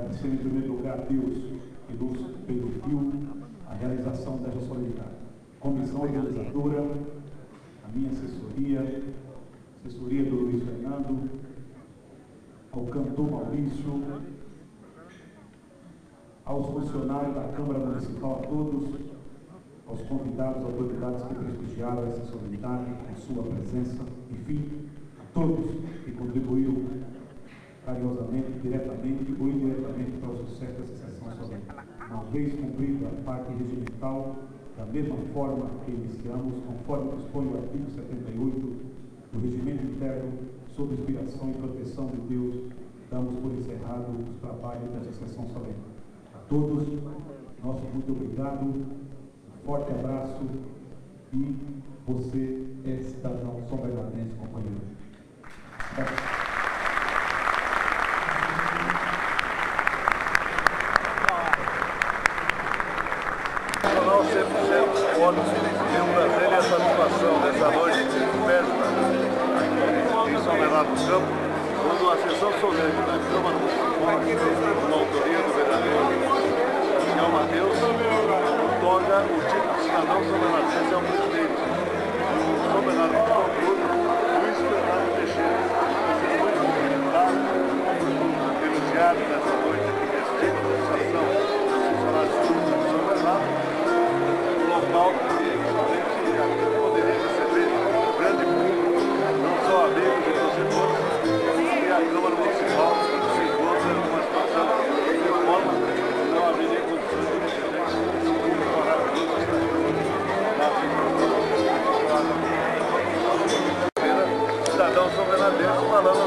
Agradecer em primeiro lugar a Deus que nos permitiu a realização desta solenidade. Comissão organizadora, a minha assessoria do Luiz Fernando, ao cantor Maurício, aos funcionários da Câmara Municipal, a todos, aos convidados, autoridades que prestigiaram essa solenidade com sua presença, enfim, a todos que contribuíram carinhosamente, diretamente ou indiretamente para o sucesso dessa sessão solene. Uma vez cumprida a parte regimental, da mesma forma que iniciamos, conforme dispõe o artigo 78 do Regimento Interno, sob inspiração e proteção de Deus, damos por encerrado os trabalhos dessa sessão solene. A todos, nosso muito obrigado, um forte abraço e você é cidadão são-bernardense, companheiro. Profissional 100% ônibus. Tem um prazer e a satisfação dessa noite de festa aqui em São Bernardo do Campo, quando a sessão solene da Câmara Municipal, com a autoria do vereador Miguel Mateus, otorga o título de cidadão são bernardense ao presidente do São Bernardo do Campo, Luiz Fernando Teixeira. Muito obrigado, elogiado nessa noite aqui nesse tipo de associação dos funcionários públicos de São Bernardo. Local que realmente poderia receber um grande público, não só amigos e torcedores, e a Câmara Municipal se encontra numa situação de forma que não haveria condições de receber esse público maravilhoso que está aqui. Cidadão são bernardense falando